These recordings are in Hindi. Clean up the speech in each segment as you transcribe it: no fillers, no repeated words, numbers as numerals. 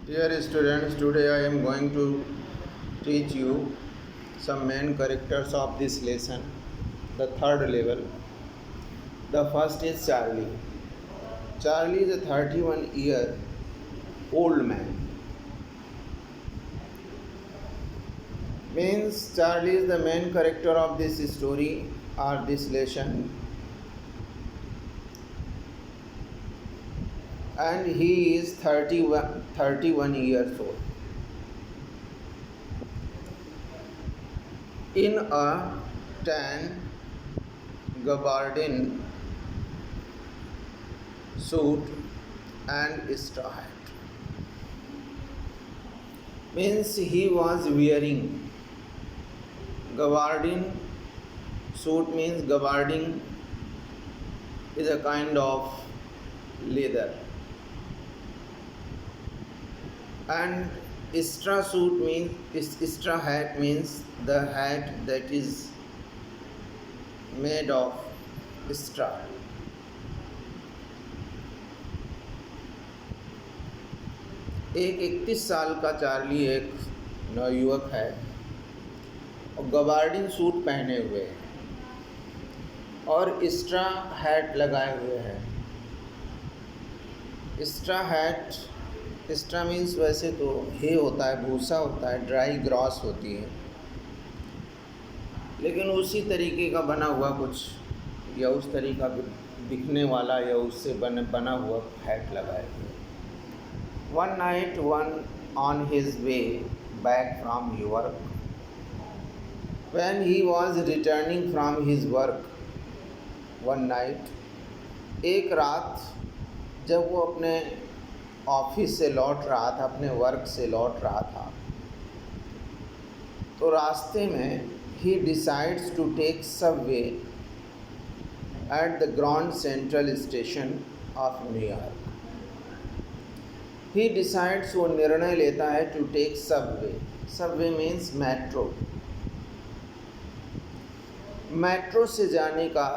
Dear students, today I am going to teach you some main characters of this lesson, the third level. The first is Charlie. Charlie is a 31-year-old man. Means Charlie is the main character of this story or this lesson, and he is 31 years old. In a tan gabardine suit and straw hat. Means he was wearing gabardine suit. Means gabardine is a kind of leather, and straw suit means straw hat means the hat that is made of straw. एक 31 साल का चार्ली एक नवयुवक है और गबार्डिन सूट पहने हुए है और स्ट्रा हैट लगाए हुए हैं। स्ट्रा हैट, स्ट्रा मीन्स वैसे तो हे होता है, भूसा होता है, ड्राई ग्रास होती है, लेकिन उसी तरीके का बना हुआ कुछ या उस तरीका दिखने वाला या उससे बना हुआ हैट लगाए हुए। One night, on his way back from work, when he was returning from his work, one night, एक रात जब वो अपने ऑफिस से लौट रहा था, अपने वर्क से लौट रहा था, तो रास्ते में he decides to take subway at the Grand Central Station of New York. He decides, वो निर्णय लेता है to take subway. Subway means metro. Metro से जाने का,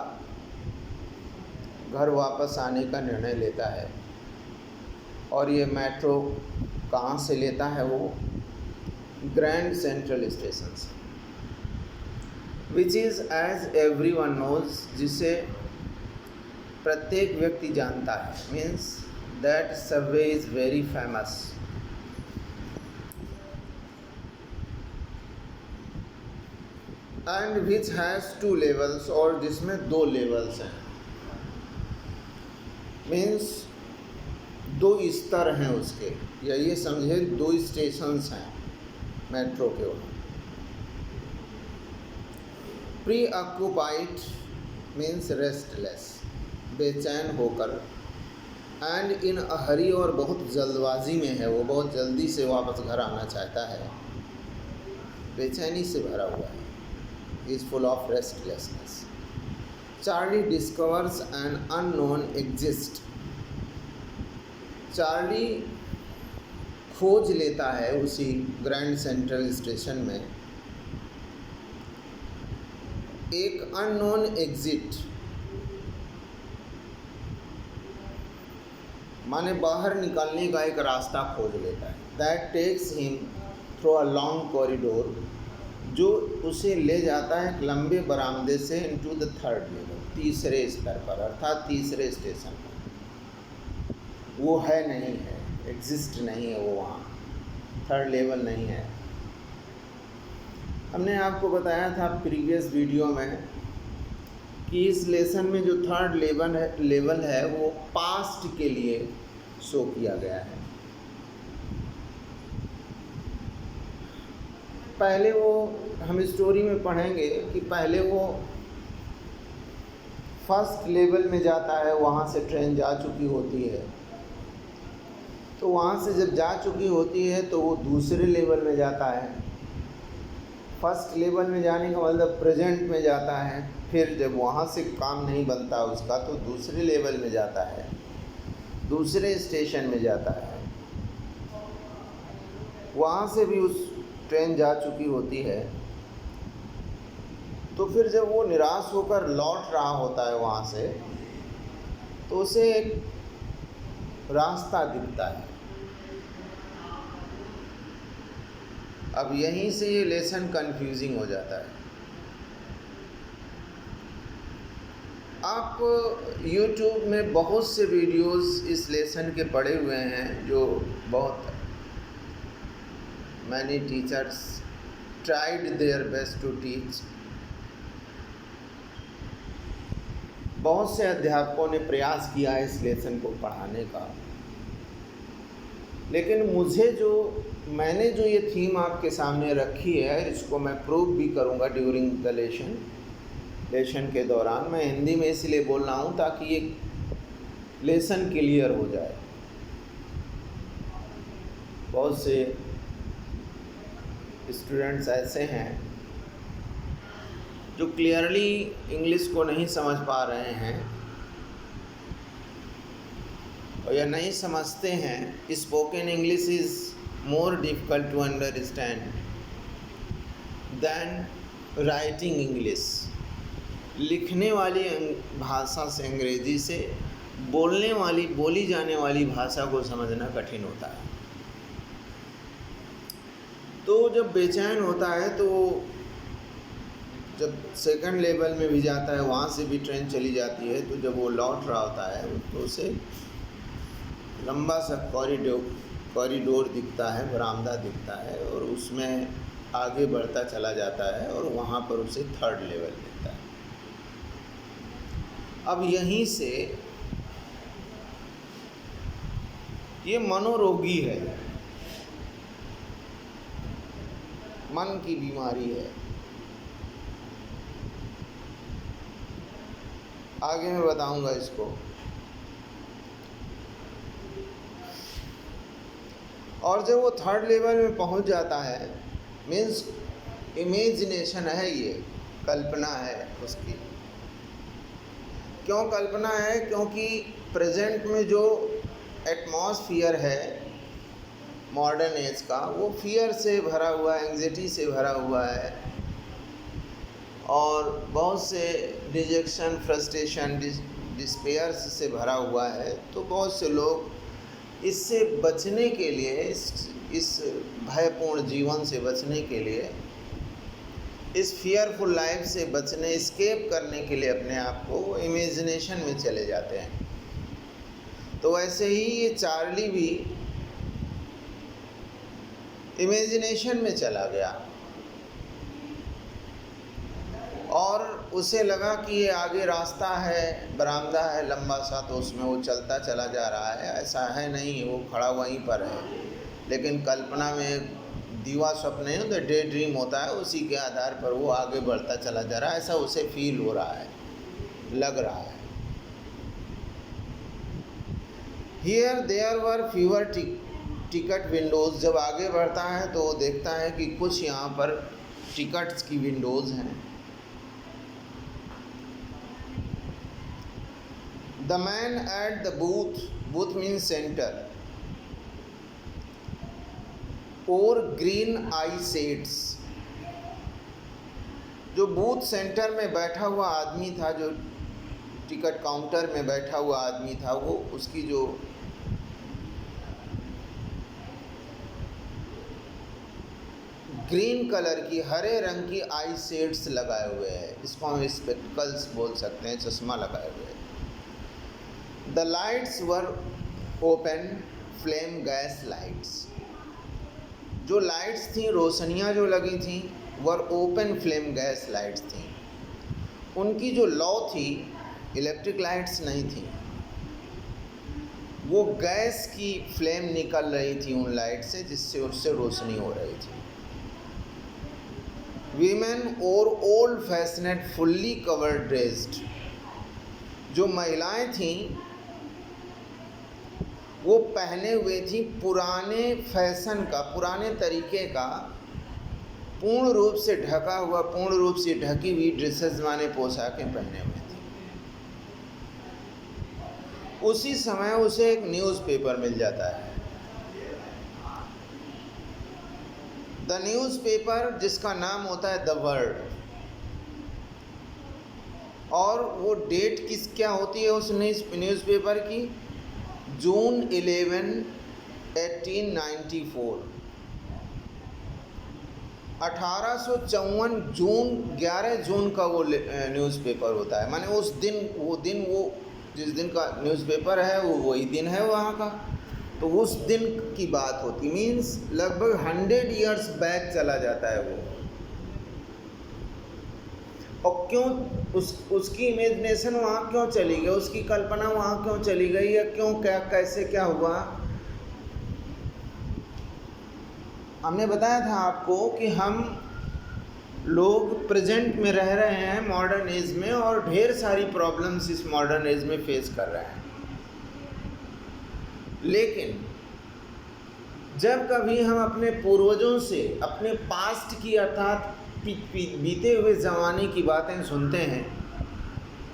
घर वापस आने का निर्णय लेता है। और ये मेट्रो कहाँ से लेता है? वो ग्रैंड सेंट्रल स्टेशन से, which is as everyone knows, जिसे प्रत्येक व्यक्ति जानता है। Means that subway is very famous. And which has 2 levels, और जिसमें 2 levels हैं। मीन्स 2 स्तर हैं उसके, या ये समझे 2 स्टेशंस हैं मेट्रो के वहाँ। प्री ऑक्यूपाइड मीन्स रेस्टलेस, बेचैन होकर, एंड इन अ हरी, और बहुत जल्दबाजी में है, वो बहुत जल्दी से वापस घर आना चाहता है, बेचैनी से भरा हुआ है, is full of restlessness. Charlie discovers an unknown exist. Charlie खोज लेता है उसी ग्रैंड सेंट्रल स्टेशन में एक अननोन एग्जिट, माने बाहर निकलने का एक रास्ता खोज लेता है। That takes him through a long corridor, जो उसे ले जाता है एक लंबे बरामदे से इनटू द थर्ड लेवल, तीसरे स्तर पर, अर्थात तीसरे स्टेशन पर। वो है नहीं है, एग्जिस्ट नहीं है वो वहाँ, थर्ड लेवल नहीं है। हमने आपको बताया था प्रीवियस वीडियो में कि इस लेसन में जो थर्ड लेवल है वो पास्ट के लिए शो किया गया है। पहले वो, हम स्टोरी में पढ़ेंगे कि पहले वो फर्स्ट लेवल में जाता है, वहाँ से ट्रेन जा चुकी होती है, तो वहाँ से जब जा चुकी होती है तो वो दूसरे लेवल में जाता है। फर्स्ट लेवल में जाने का मतलब प्रेजेंट में जाता है। फिर जब वहाँ से काम नहीं बनता उसका तो दूसरे लेवल में जाता है, दूसरे स्टेशन में जाता है, वहाँ से भी उस ट्रेन जा चुकी होती है। तो फिर जब वो निराश होकर लौट रहा होता है वहाँ से, तो उसे एक रास्ता दिखता है। अब यहीं से ये लेसन कंफ्यूजिंग हो जाता है। आप YouTube में बहुत से वीडियोस इस लेसन के पड़े हुए हैं जो बहुत many teachers tried their best to teach। बहुत से अध्यापकों ने प्रयास किया है इस लेसन को पढ़ाने का, लेकिन मैंने जो ये थीम आपके सामने रखी है, इसको मैं प्रूव भी करूँगा ड्यूरिंग द लेसन के दौरान। मैं हिंदी में इसलिए बोल रहा हूँ ताकि ये लेसन क्लियर हो जाए। बहुत से स्टूडेंट्स ऐसे हैं जो क्लियरली इंग्लिश को नहीं समझ पा रहे हैं और या नहीं समझते हैं। Spoken English is more difficult to understand than writing English. लिखने वाली भाषा से, अंग्रेज़ी से बोली जाने वाली भाषा को समझना कठिन होता है। तो जब बेचैन होता है तो जब सेकंड लेवल में भी जाता है, वहाँ से भी ट्रेन चली जाती है, तो जब वो लौट रहा होता है तो उसे लंबा सा कॉरिडोर दिखता है, बरामदा दिखता है, और उसमें आगे बढ़ता चला जाता है और वहाँ पर उसे थर्ड लेवल मिलता है। अब यहीं से ये मनोरोगी है, मन की बीमारी है। आगे मैं बताऊंगा इसको। और जब वो थर्ड लेवल में पहुंच जाता है, मीन्स इमेजिनेशन है, ये कल्पना है उसकी। क्यों कल्पना है? क्योंकि प्रेजेंट में जो एटमॉस्फियर है मॉडर्न एज का, वो फियर से भरा हुआ है, एंग्जाइटी से भरा हुआ है, और बहुत से डिजेक्शन, फ्रस्ट्रेशन, डिस्पेयर से भरा हुआ है। तो बहुत से लोग इससे बचने के लिए, इस भयपूर्ण जीवन से बचने के लिए, इस फियरफुल लाइफ से बचने, एस्केप करने के लिए अपने आप को इमेजिनेशन में चले जाते हैं। तो वैसे ही ये चार्ली भी इमेजिनेशन में चला गया और उसे लगा कि ये आगे रास्ता है, बरामदा है लंबा सा, तो उसमें वो चलता चला जा रहा है। ऐसा है नहीं, वो खड़ा वहीं पर है, लेकिन कल्पना में दीवा स्वप्न है, तो डे ड्रीम होता है, उसी के आधार पर वो आगे बढ़ता चला जा रहा है। ऐसा उसे फील हो रहा है, लग रहा है। Here there were fewer ticket windows. जब आगे बढ़ता है तो वो देखता है कि कुछ यहाँ पर टिकट्स की विंडोज़ हैं। The man at the booth means centre, और ग्रीन आई सेट्स। जो बूथ सेंटर में बैठा हुआ आदमी था, जो टिकट काउंटर में बैठा हुआ आदमी था, वो उसकी जो ग्रीन कलर की, हरे रंग की आई शेड्स लगाए हुए हैं, इसको हम स्पेक्टिकल्स बोल सकते हैं, चश्मा लगाए हुए हैं। The lights were open flame gas lights. जो लाइट्स थी, रोशनियाँ जो लगी थी, वर ओपन फ्लेम गैस लाइट्स थी। उनकी जो लौ थी, इलेक्ट्रिक लाइट्स नहीं थी, वो गैस की फ्लेम निकल रही थी उन लाइट से, जिससे उससे रोशनी हो रही थी। वीमेन और ओल्ड फैशनेड फुल्ली कवर्ड ड्रेस्ड। जो महिलाएं थीं वो पहने हुए थी पुराने फैशन का, पुराने तरीके का, पूर्ण रूप से ढका हुआ, पूर्ण रूप से ढकी हुई ड्रेसेस माने पोशाकें पहने हुए थे। उसी समय उसे एक न्यूज़पेपर मिल जाता है। द न्यूज़पेपर, जिसका नाम होता है द वर्ल्ड, और वो डेट क्या होती है उस न्यूज़पेपर की? जून 11, 1894। 1854 जून 11 जून का वो न्यूज़पेपर होता है, माने उस दिन वो जिस दिन का न्यूज़पेपर है वो वही दिन है वहाँ का, तो उस दिन की बात होती, मीन्स लगभग 100 ईयर्स बैक चला जाता है वो। और क्यों उसकी इमेजिनेशन वहाँ क्यों चली गई, उसकी कल्पना वहाँ क्यों चली गई, या क्यों, क्या, कैसे, क्या हुआ। हमने बताया था आपको कि हम लोग प्रेजेंट में रह रहे हैं मॉडर्न एज में, और ढेर सारी प्रॉब्लम्स इस मॉडर्न एज में फेस कर रहे हैं। लेकिन जब कभी हम अपने पूर्वजों से अपने पास्ट की अर्थात बीते हुए ज़माने की बातें सुनते हैं,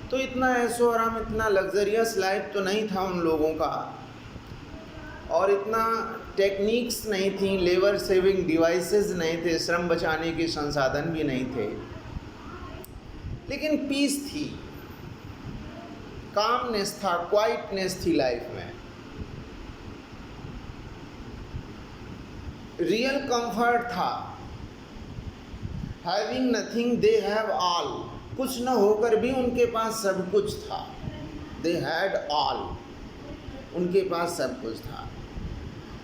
तो इतना ऐशो आराम, इतना लग्जरियस लाइफ तो नहीं था उन लोगों का, और इतना टेक्निक्स नहीं थी, लेबर सेविंग डिवाइसेस नहीं थे, श्रम बचाने के संसाधन भी नहीं थे, लेकिन पीस थी, कामनेस था, क्वाइटनेस थी लाइफ में, रियल कंफर्ट था। Having nothing they have all, कुछ न होकर भी उनके पास सब कुछ था। दे हैड ऑल, उनके पास सब कुछ था।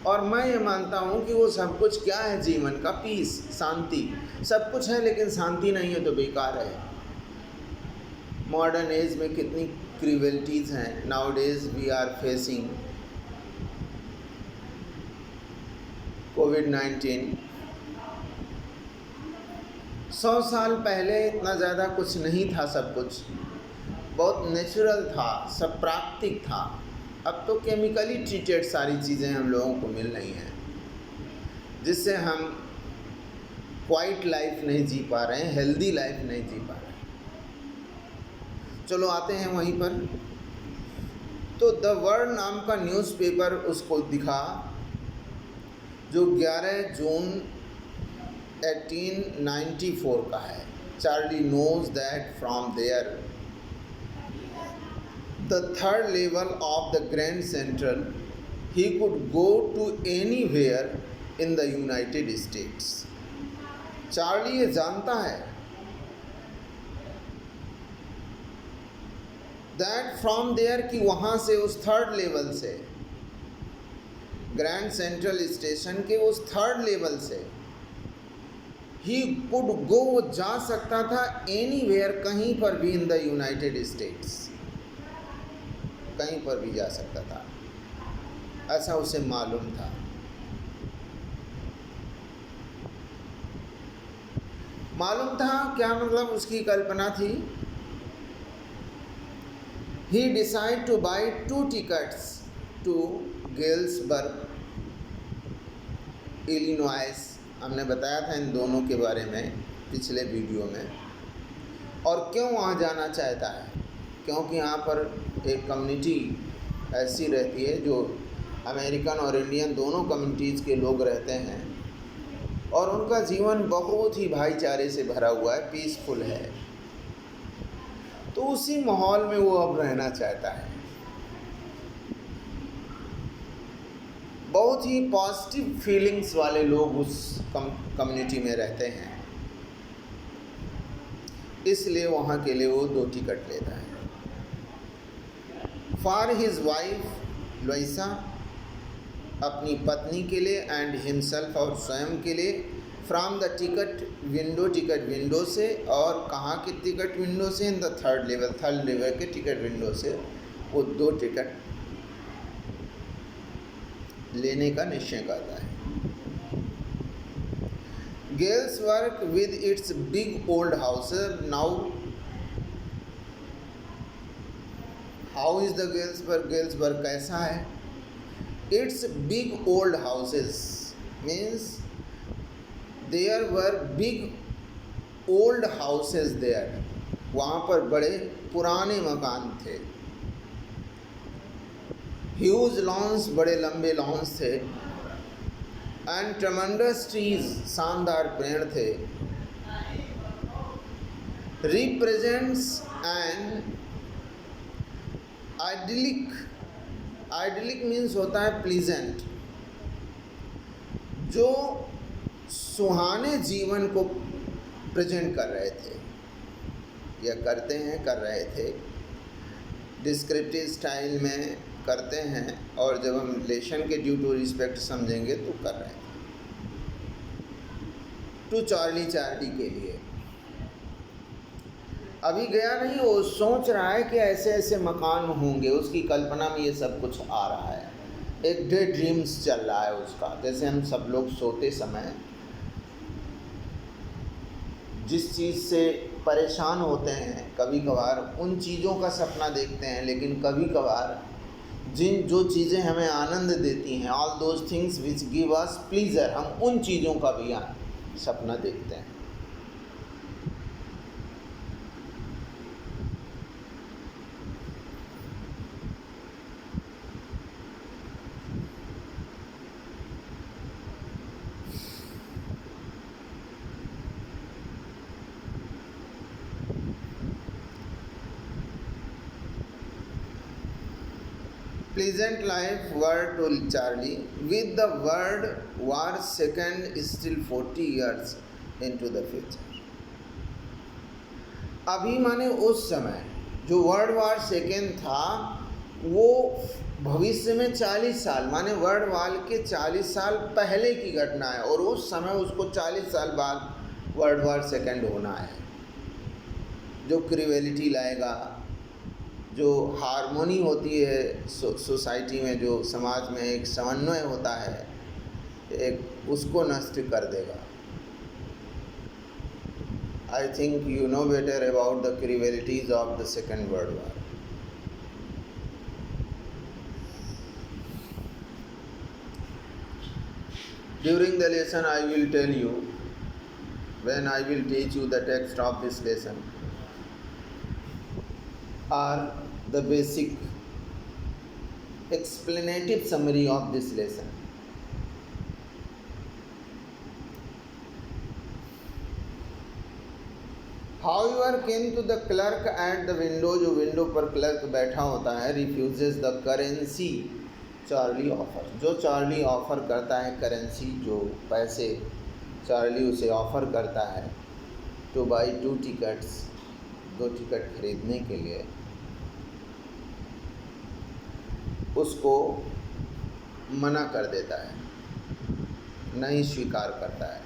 और मैं ये मानता हूँ कि वो सब कुछ क्या है, जीवन का पीस, शांति। सब कुछ है लेकिन शांति नहीं है तो बेकार है। मॉडर्न एज में कितनी क्रूएल्टीज़ हैं, nowadays we are facing कोविड-19। 100 साल पहले इतना ज़्यादा कुछ नहीं था, सब कुछ बहुत नेचुरल था, सब प्राकृतिक था। अब तो केमिकली ट्रीटेड सारी चीज़ें हम लोगों को मिल रही हैं, जिससे हम क्वाइट लाइफ नहीं जी पा रहे हैं, हेल्दी लाइफ नहीं जी पा रहे हैं। चलो आते हैं वहीं पर। तो द वर्ल्ड नाम का न्यूज़पेपर उसको दिखा, जो 11 जून 1894 का है। Charlie knows that from there the third level of the Grand Central, he could go to anywhere in the United States. Charlie ये जानता है that from there कि वहाँ से, उस थर्ड लेवल से, ग्रैंड सेंट्रल स्टेशन के उस थर्ड लेवल से, he could go, वो जा सकता था anywhere, कहीं पर भी in the United States, कहीं पर भी जा सकता था, ऐसा उसे मालूम था। मालूम था क्या मतलब, उसकी कल्पना थी। He decided to buy 2 tickets to Galesburg, Illinois. हमने बताया था इन दोनों के बारे में पिछले वीडियो में। और क्यों वहाँ जाना चाहता है, क्योंकि यहाँ पर एक कम्युनिटी ऐसी रहती है जो अमेरिकन और इंडियन दोनों कम्युनिटीज़ के लोग रहते हैं, और उनका जीवन बहुत ही भाईचारे से भरा हुआ है, पीसफुल है। तो उसी माहौल में वो अब रहना चाहता है। बहुत ही पॉजिटिव फीलिंग्स वाले लोग उस कम्युनिटी में रहते हैं, इसलिए वहाँ के लिए वो 2 टिकट लेता है। फॉर हिज वाइफ लुइसा, अपनी पत्नी के लिए, एंड हिमसेल्फ, और स्वयं के लिए, फ्रॉम द टिकट विंडो से। और कहाँ के टिकट विंडो से, इन द थर्ड लेवल के टिकट विंडो से वो 2 टिकट लेने का निश्चय करता है। Galesburg with its big old houses, now how is the Galesburg कैसा है? Its big old houses means there were big old houses there, वहाँ पर बड़े पुराने मकान थे। ह्यूज लॉन्स, बड़े लंबे लॉन्स थे। एंड ट्रमेंडस ट्रीज, शानदार पेड़ थे। रिप्रेजेंट्स एन आइडिलिक मीन्स होता है प्लीजेंट, जो सुहाने जीवन को प्रेजेंट कर रहे थे, या करते हैं, कर रहे थे, डिस्क्रिप्टिव स्टाइल में करते हैं, और जब हम रिलेशन के ड्यू टू रिस्पेक्ट समझेंगे तो कर रहे हैं। टू चार्ली के लिए अभी गया नहीं, वो सोच रहा है कि ऐसे ऐसे मकान होंगे, उसकी कल्पना में ये सब कुछ आ रहा है, एक डे ड्रीम्स चल रहा है उसका। जैसे हम सब लोग सोते समय जिस चीज़ से परेशान होते हैं, कभी कभार उन चीज़ों का सपना देखते हैं, लेकिन कभी कभार जो चीज़ें हमें आनंद देती हैं, all those things which give us pleaser, हम उन चीज़ों का भी सपना देखते हैं। Pleasant life word to Charlie, with the word war second still 40 years into the future. अभी माने उस समय जो वर्ल्ड वार सेकेंड था वो भविष्य में 40 साल, माने वर्ल्ड वार के 40 साल पहले की घटना है, और उस समय उसको 40 साल बाद वर्ल्ड वार सेकेंड होना है। जो क्रिवेलिटी लाएगा, जो हारमोनी होती है सोसाइटी में, जो समाज में एक समन्वय होता है, एक उसको नष्ट कर देगा। I think you know better about the cruelties of the second world war. During the lesson I will tell you, when I will teach you the text of this lesson, are the basic explanative summary of this lesson. However, came to the clerk at the window, जो विंडो पर क्लर्क बैठा होता है, refuses the currency Charlie offer, जो चार्ली ऑफर करता है करेंसी, जो पैसे चार्ली उसे ऑफ़र करता है, टू बाई 2 टिकट्स, 2 टिकट खरीदने के लिए, उसको मना कर देता है, नहीं स्वीकार करता है।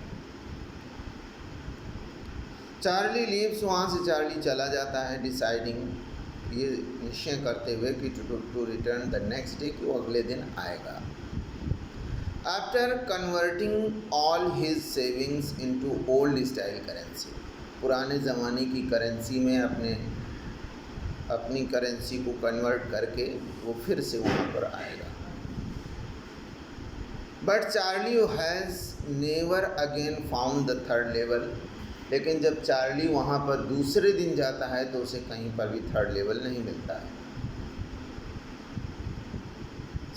चार्ली लीव्स, वहाँ से चार्ली चला जाता है, डिसाइडिंग, ये निश्चय करते हुए कि to return the next day, कि वो अगले दिन आएगा। After converting all his savings into old style currency, पुराने ज़माने की करेंसी में अपनी करेंसी को कन्वर्ट करके वो फिर से वहाँ पर आएगा। But Charlie has never again found the third level, लेकिन जब चार्ली वहाँ पर दूसरे दिन जाता है तो उसे कहीं पर भी थर्ड लेवल नहीं मिलता है।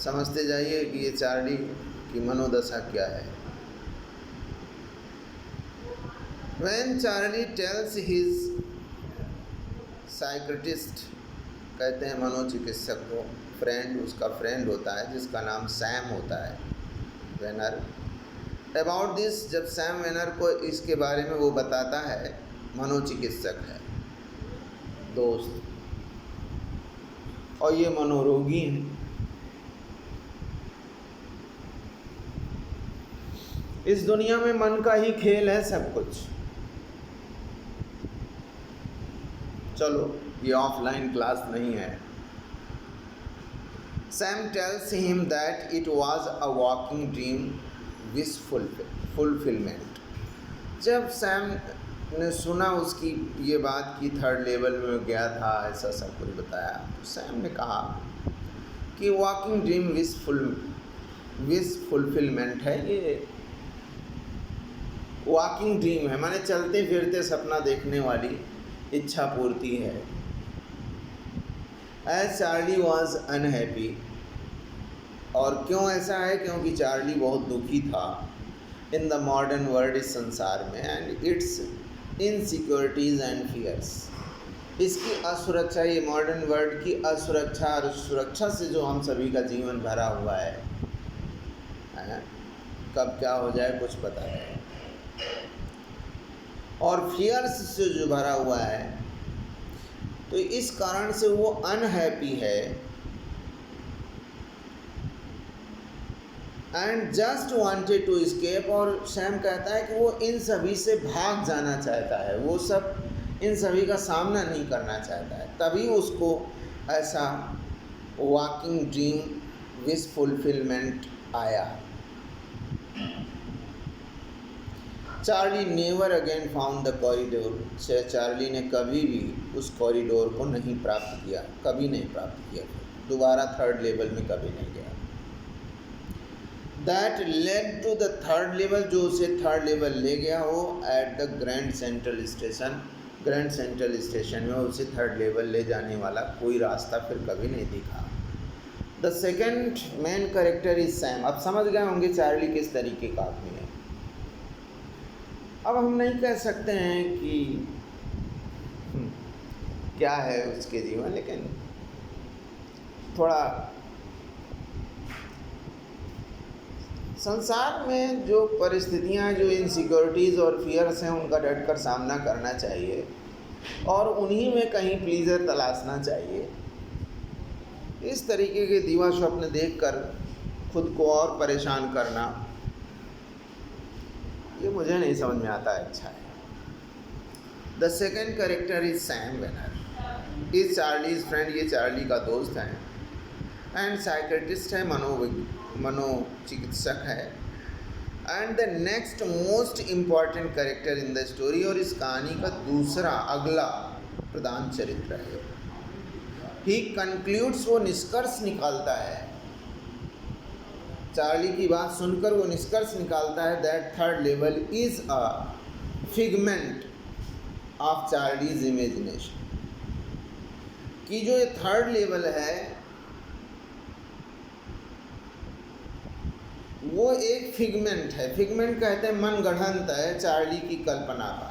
समझते जाइए कि ये चार्ली की मनोदशा क्या है। When Charlie tells his psychiatrist, कहते हैं मनोचिकित्सक को, फ्रेंड, उसका फ्रेंड होता है जिसका नाम सैम होता है, वेनर, अबाउट दिस, जब सैम वेनर को इसके बारे में वो बताता है, मनोचिकित्सक है, दोस्त, और ये मनोरोगी हैं। इस दुनिया में मन का ही खेल है सब कुछ। चलो, ये ऑफलाइन क्लास नहीं है। Sam tells him that it was a walking dream wish fulfilment. जब सैम ने सुना उसकी ये बात कि थर्ड लेवल में गया था, ऐसा सब कुछ बताया, तो सैम ने कहा कि वॉकिंग ड्रीम विश फुलफिलमेंट है, ये वॉकिंग ड्रीम है, माने चलते फिरते सपना देखने वाली इच्छा पूर्ति है। एज चार्ली वॉज अनहैप्पी, और क्यों ऐसा है, क्योंकि चार्ली बहुत दुखी था इन द मॉडर्न वर्ल्ड, इस संसार में, and its insecurities and fears, इसकी असुरक्षा, ये मॉडर्न वर्ल्ड की असुरक्षा और सुरक्षा से जो हम सभी का जीवन भरा हुआ है, कब क्या हो जाए कुछ पता नहीं। और फियर्स से जो भरा हुआ है, तो इस कारण से वो अनहैप्पी है and just wanted to escape. और सैम कहता है कि वो इन सभी से भाग जाना चाहता है, वो सब इन सभी का सामना नहीं करना चाहता है। तभी उसको ऐसा वॉकिंग ड्रीम विश फुलफिलमेंट आया। Charlie never again found the corridor. Charlie ने कभी भी उस कॉरिडोर को नहीं प्राप्त किया, कभी नहीं प्राप्त किया, दोबारा थर्ड लेवल में कभी नहीं गया। That led to the third level, जो उसे थर्ड लेवल ले गया हो, at the Grand central Station. Grand central station में उसे थर्ड लेवल ले जाने वाला कोई रास्ता फिर कभी नहीं दिखा। The second main character is Sam. अब समझ गए होंगे चार्ली किस तरीके का आदमी है। अब हम नहीं कह सकते हैं कि क्या है उसके जीवन, लेकिन थोड़ा संसार में जो परिस्थितियां, जो इनसिक्योरिटीज़ और फियर्स हैं, उनका डटकर सामना करना चाहिए और उन्हीं में कहीं प्लीज़र तलाशना चाहिए। इस तरीके के दीवा स्वप्न देखकर खुद को और परेशान करना, ये मुझे नहीं समझ में आता है अच्छा है। The second character is Sam Vanern, is Charlie's friend. ये चार्ली का दोस्त है एंड साइकेट्रिस्ट है, मनोचिकित्सक है। And the next most important character in the story, और इस कहानी का दूसरा अगला प्रधान चरित्र है। ही कंक्लूड्स, वो निष्कर्ष निकालता है, चार्ली की बात सुनकर वो निष्कर्ष निकालता है that third level is a figment of Charlie's imagination, कि जो ये थर्ड लेवल है वो एक फिगमेंट है। फिगमेंट कहते हैं मनगढ़ंत है चार्ली की कल्पना का,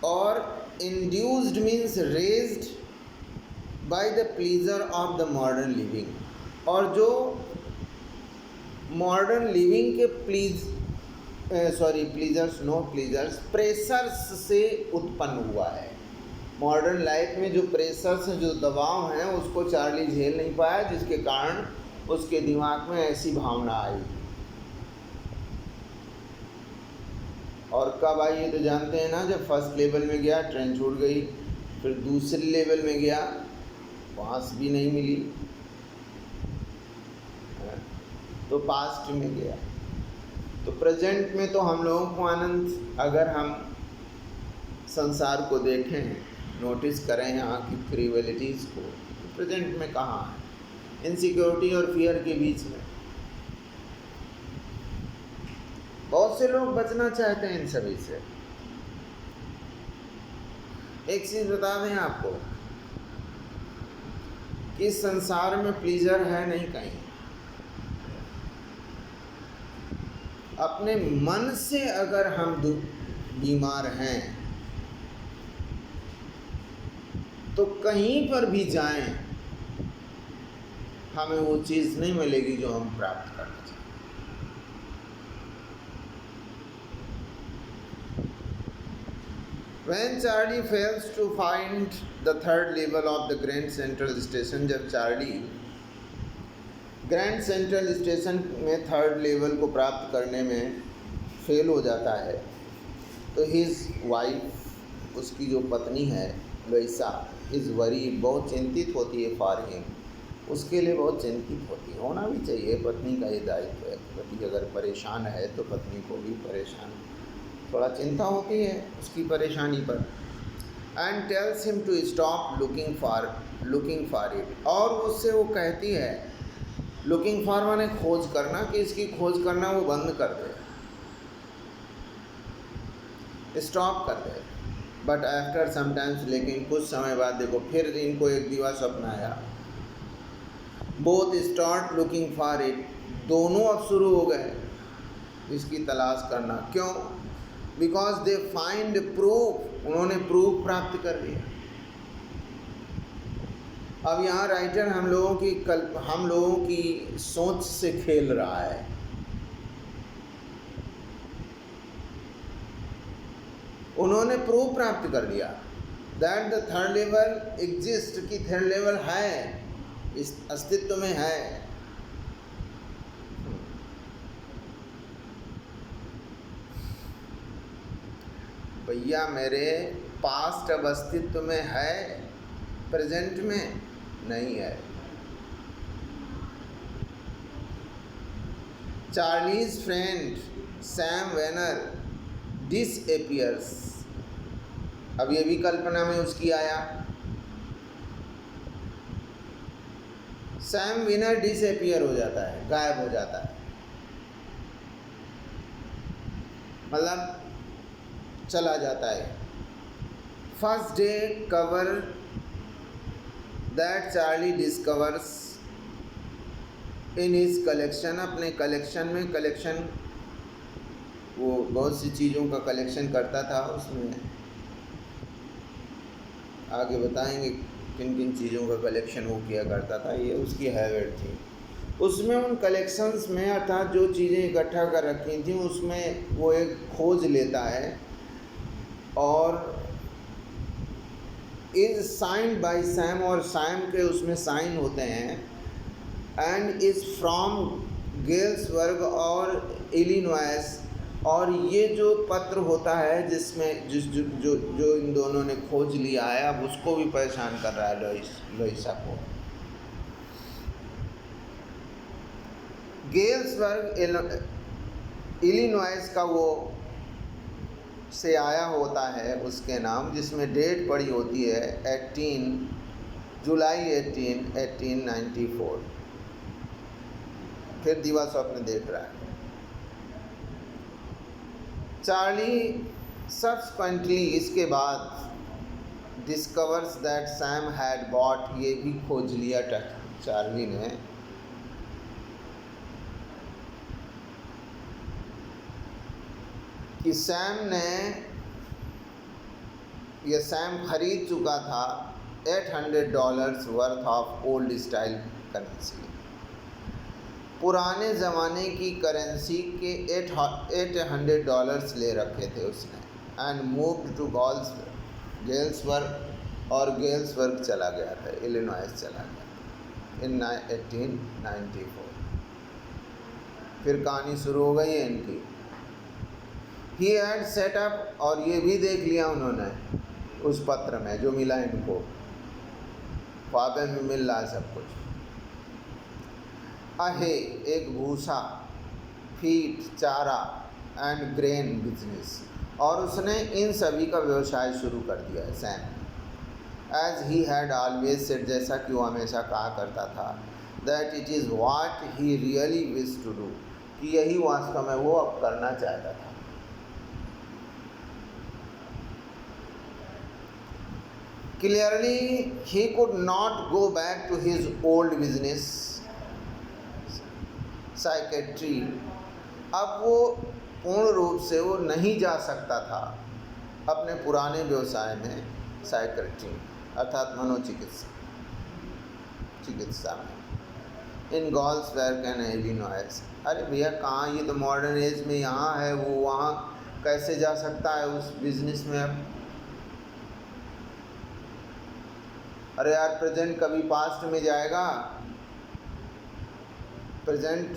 और induced means raised by the pleaser of the modern living, और जो मॉडर्न लिविंग के प्लीजर्स प्रेशर्स से उत्पन्न हुआ है। मॉडर्न लाइफ में जो प्रेशर्स हैं, जो दबाव हैं, उसको चार्ली झेल नहीं पाया, जिसके कारण उसके दिमाग में ऐसी भावना आई। और कब आई ये तो जानते हैं ना, जब फर्स्ट लेवल में गया ट्रेन छूट गई, फिर दूसरे लेवल में गया वहाँ से भी नहीं मिली, तो पास्ट में गया। तो प्रेजेंट में तो हम लोगों को आनंद, अगर हम संसार को देखें, नोटिस करें यहाँ की फ्रीवेलिटीज़ को, तो प्रेजेंट में कहाँ है, इनसिक्योरिटी और फियर के बीच में। बहुत से लोग बचना चाहते हैं इन सभी से। एक चीज़ बता दें आपको कि संसार में प्लीजर है नहीं कहीं। अपने मन से अगर हम बीमार हैं तो कहीं पर भी जाएं, हमें वो चीज़ नहीं मिलेगी जो हम प्राप्त करना चाहते। When Charlie fails to find the third level of the Grand Central Station, जब चार्ली ग्रैंड सेंट्रल स्टेशन में थर्ड लेवल को प्राप्त करने में फेल हो जाता है, तो हिज वाइफ, उसकी जो पत्नी है लुइसा, इज़ वरी, बहुत चिंतित होती है फॉर हिम, उसके लिए बहुत चिंतित होती है। होना भी चाहिए, पत्नी का ये दायित्व है। पति अगर परेशान है तो पत्नी को भी परेशान, थोड़ा चिंता होती है उसकी परेशानी पर। And tells him to stop looking for it, और उससे वो कहती है, लुकिंग फॉर माने खोज करना, कि इसकी खोज करना वो बंद कर दे, स्टॉप कर दे। बट आफ्टर समटाइम्स, लेकिन कुछ समय बाद देखो फिर इनको एक दिवा स्वप्न आया। Both start looking for it, दोनों अब शुरू हो गए इसकी तलाश करना। क्यों? बिकॉज दे फाइंड प्रूफ, उन्होंने प्रूफ प्राप्त कर लिया। अब यहाँ राइटर हम लोगों की सोच से खेल रहा है। उन्होंने प्रूफ प्राप्त कर लिया that the third level exist, कि थर्ड लेवल है, इस अस्तित्व में है। भैया मेरे पास्ट अब अस्तित्व में है, प्रेजेंट में नहीं है। Charlie's friend Sam Vanern disappears. अब ये भी कल्पना में उसकी आया, सैम वेनर डिसअपियर हो जाता है, गायब हो जाता है, मतलब चला जाता है। First day cover that Charlie discovers in his collection, अपने कलेक्शन में, कलेक्शन वो बहुत सी चीज़ों का कलेक्शन करता था, उसमें आगे बताएंगे किन किन चीज़ों का कलेक्शन वो किया करता था, ये उसकी हैबिट थी। उसमें उन कलेक्शंस में अर्थात जो चीज़ें इकट्ठा कर रखी थी उसमें वो एक खोज लेता है और इज साइंड बाय सैम, और सैम के उसमें साइन होते हैं, एंड इज़ फ्रॉम गेल्सबर्ग और इलिनॉइस। और ये जो पत्र होता है जिसमें जो इन दोनों ने खोज लिया है, अब उसको भी परेशान कर रहा है लोइसा को। गेल्सबर्ग इलिनॉइस का वो से आया होता है उसके नाम, जिसमें डेट पड़ी होती है 18 जुलाई 1894। फिर दिवा स्वप्न देख रहा है। चार्ली सब्सक्वेंटली इसके बाद discovers that Sam had bought, ये भी खोज लिया चार्ली ने कि सैम खरीद चुका था $800 worth of old style currency, पुराने ज़माने की करेंसी के $800 ले रखे थे उसने, एंड मूव्ड टू गेल्सबर्ग, और गेल्सबर्ग चला गया था, इलिनॉइस चला गया इन 1894। फिर कहानी शुरू हो गई है इनकी। ही हैड सेट अप, और ये भी देख लिया उन्होंने उस पत्र में जो मिला इनको, ख्वाबे में मिल रहा है सब कुछ। अहे एक भूसा, फीड, चारा एंड ग्रेन बिजनेस, और उसने इन सभी का व्यवसाय शुरू कर दिया है Sam. As he had always said, जैसा कि वो हमेशा कहा करता था, that it is what he really wish to do, कि यही वास्तव में वो अब करना चाहता था। Clearly he could not go back to his old business, psychiatry। अब वो पूर्ण रूप से वो नहीं जा सकता था अपने पुराने व्यवसाय में, साइकेट्री अर्थात चिकित्सा में, इन गेल्सबर्ग एंड इलिनॉइस। अरे भैया कहाँ, ये तो मॉडर्न एज में यहाँ है, वो वहाँ कैसे जा सकता है उस बिजनेस में अब। अरे यार प्रेजेंट कभी पास्ट में जाएगा, प्रेजेंट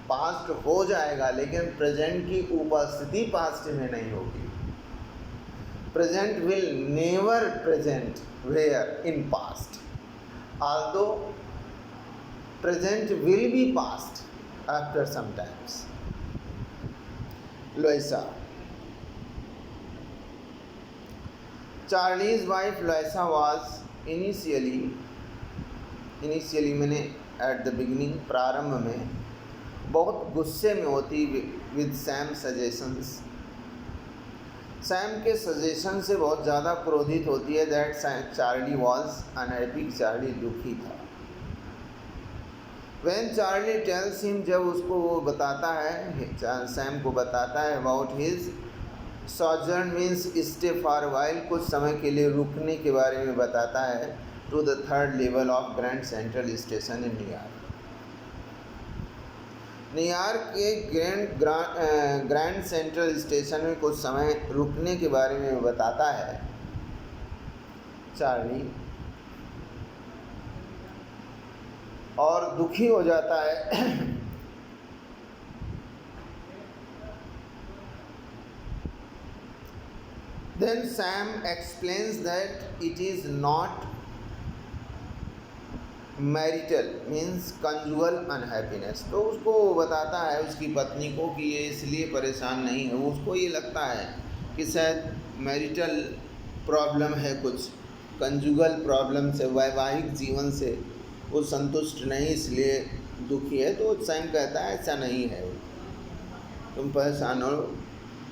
पास्ट हो जाएगा, लेकिन प्रेजेंट की उपस्थिति पास्ट में नहीं होगी। Present will never present where in past, although present will be past after some times. Louisa. Charlie's wife Louisa was initially मैंने एट द बिगिनिंग, प्रारंभ में बहुत गुस्से में होती विद सैम सजेशंस, सैम के सजेशन से बहुत ज़्यादा क्रोधित होती है। That Charlie was unhappy, Charlie दुखी था। व्हेन चार्ली टेल्स हिम, जब उसको वो बताता है, सैम को बताता है about his sojourn means stay for while, कुछ समय के लिए रुकने के बारे में बताता है, to the third level of grand central station in New York. New York के ग्रैंड सेंट्रल स्टेशन में कुछ समय रुकने के बारे में बताता है चार्ली, और दुखी हो जाता है। Then Sam explains that it is not marital means conjugal unhappiness. तो उसको बताता है उसकी पत्नी को कि ये इसलिए परेशान नहीं है, उसको ये लगता है कि शायद मैरिटल प्रॉब्लम है, कुछ कंजुअल प्रॉब्लम से, वैवाहिक जीवन से वो संतुष्ट नहीं, इसलिए दुखी है। तो सैम कहता है ऐसा नहीं है, तुम परेशान हो,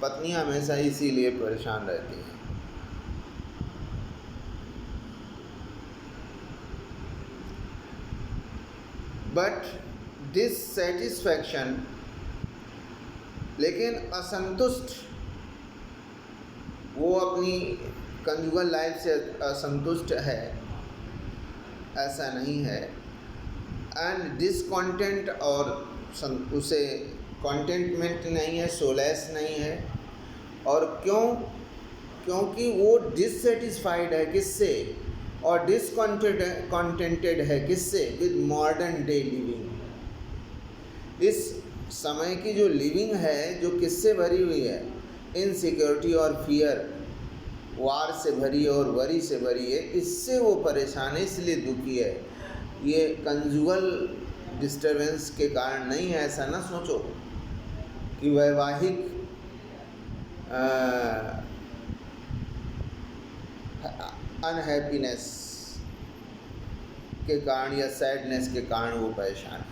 पत्नी हमेशा इसीलिए परेशान रहती है। बट डिससेटिस्फैक्शन, लेकिन असंतुष्ट, वो अपनी कंजुगल लाइफ से असंतुष्ट है, ऐसा नहीं है। एंड डिसकॉन्टेंट, और उसे कॉन्टेंटमेंट नहीं है, सोलेस नहीं है। और क्योंकि वो डिससेटिस्फाइड है किससे, और डिसकॉन्टेंटेड है किससे, विद मॉडर्न डे लिविंग। इस समय की जो लिविंग है जो किससे भरी हुई है, इनसिक्योरिटी और फियर, वार से भरी और वरी से भरी है, इससे वो परेशान है, इसलिए दुखी है। ये कंजुगल डिस्टर्बेंस के कारण नहीं है। ऐसा ना सोचो कि वैवाहिक अनहैप्पीनेस के कारण या सैडनेस के कारण वो परेशान है।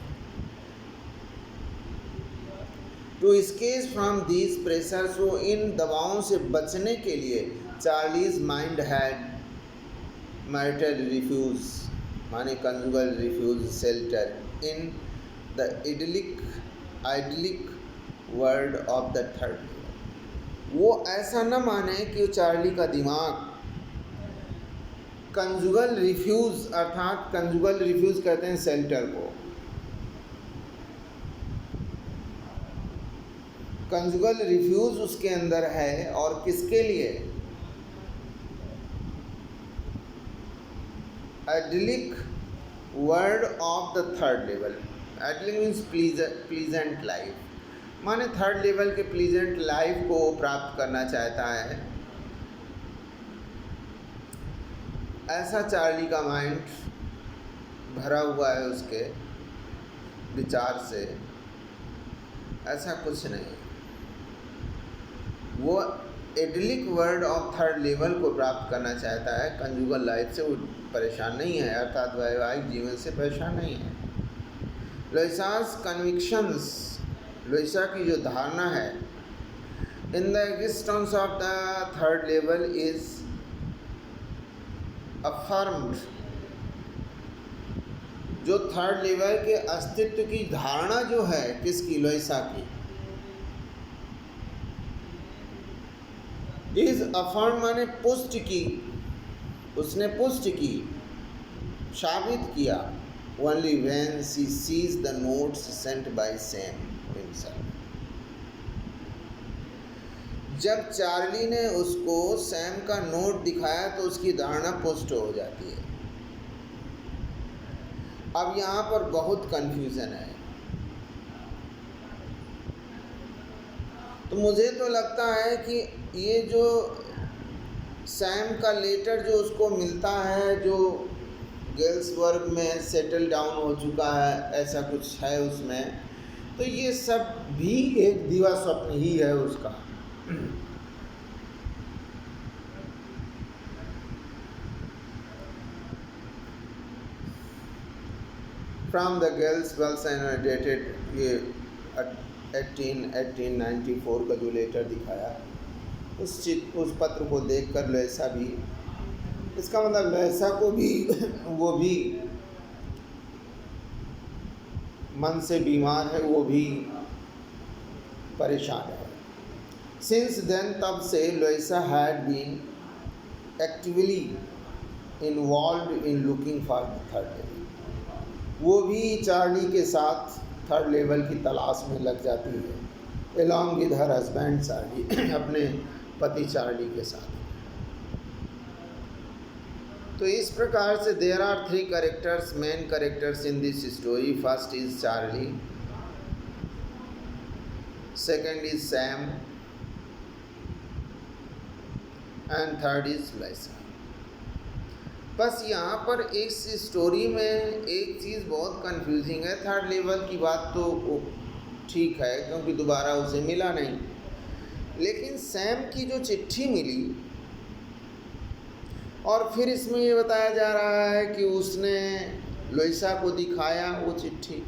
To escape from these pressures, वो इन दबावों से बचने के लिए Charlie's mind had marital refuge, माने conjugal refuge shelter in the idyllic world of the third. वो ऐसा न माने कि चार्ली का दिमाग कंजुगल रिफ्यूज, अर्थात कंजुगल रिफ्यूज कहते हैं शेल्टर को, कंजुगल रिफ्यूज उसके अंदर है। और किसके लिए, idyllic world of the third level. Idyllic means pleasant life, माने थर्ड लेवल के प्लीजेंट लाइफ को प्राप्त करना चाहता है। ऐसा चार्ली का माइंड भरा हुआ है उसके विचार से, ऐसा कुछ नहीं। वो एडलिक वर्ल्ड ऑफ थर्ड लेवल को प्राप्त करना चाहता है, कंजुगल लाइफ से वो परेशान नहीं है, अर्थात वैवाहिक जीवन से परेशान नहीं है। लुइसास कन्विक्शंस, लुइसा की जो धारणा है, in the existence of the third level is affirmed. जो थर्ड लेवल के अस्तित्व की धारणा जो है किसकी, लुइसा की, इज अफर्म माने पुष्ट की, उसने पुष्ट की, साबित किया। Only when she sees the notes sent by Sam himself. जब चार्ली ने उसको सैम का नोट दिखाया तो उसकी धारणा पुष्ट हो जाती है। अब यहाँ पर बहुत कंफ्यूजन है। तो मुझे तो लगता है कि ये जो सैम का लेटर जो उसको मिलता है, जो गेल्सबर्ग में सेटल डाउन हो चुका है, ऐसा कुछ है उसमें, तो ये सब भी एक दिवा स्वप्न ही है उसका। From the girls wells and dated, ये 1894 का जो लेटर दिखाया, उस पत्र को देखकर लुइसा भी, इसका मतलब लुइसा को भी वो भी मन से बीमार है, वो भी परेशान है। सिंस देन, तब से Louisa had been actively involved in looking for the third level. वो भी चार्ली के साथ थर्ड लेवल की तलाश में लग जाती है along with her husband Charlie अपने पति चार्ली के साथ। तो इस प्रकार से there are three characters, main characters in this story. First is Charlie, second is Sam and third is Louisa. बस यहाँ पर इस स्टोरी में एक चीज़ बहुत कंफ्यूजिंग है। थर्ड लेवल की बात तो ठीक है क्योंकि दोबारा उसे मिला नहीं, लेकिन सैम की जो चिट्ठी मिली और फिर इसमें ये बताया जा रहा है कि उसने लोइसा को दिखाया वो चिट्ठी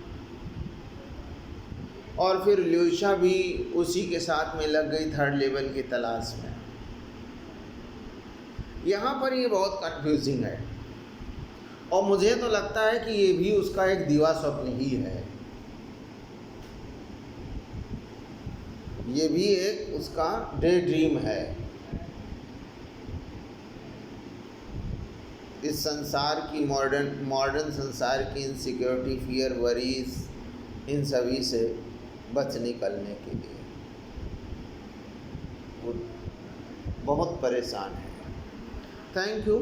और फिर लोइसा भी उसी के साथ में लग गई थर्ड लेवल की तलाश में। यहाँ पर ये बहुत कंफ्यूजिंग है और मुझे तो लगता है कि ये भी उसका एक दिवा स्वप्न ही है, ये भी एक उसका डे ड्रीम है। इस संसार की मॉडर्न संसार की इनसिक्योरिटी, फियर, वरीज, इन सभी से बच निकलने के लिए वो बहुत परेशान है। Thank you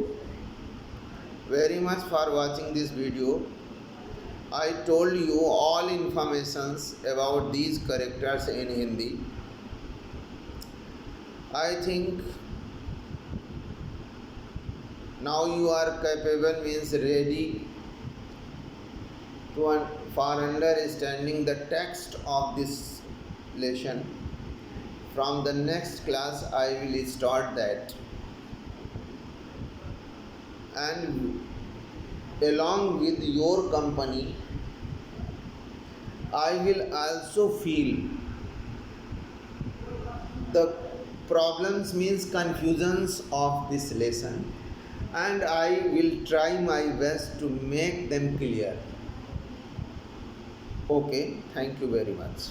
very much for watching this video. I told you all informations about these characters in Hindi. I think now you are capable, means ready for understanding the text of this lesson. From the next class I will start that, and along with your company I will also feel the problems, means confusions of this lesson, and I will try my best to make them clear. Okay, thank you very much.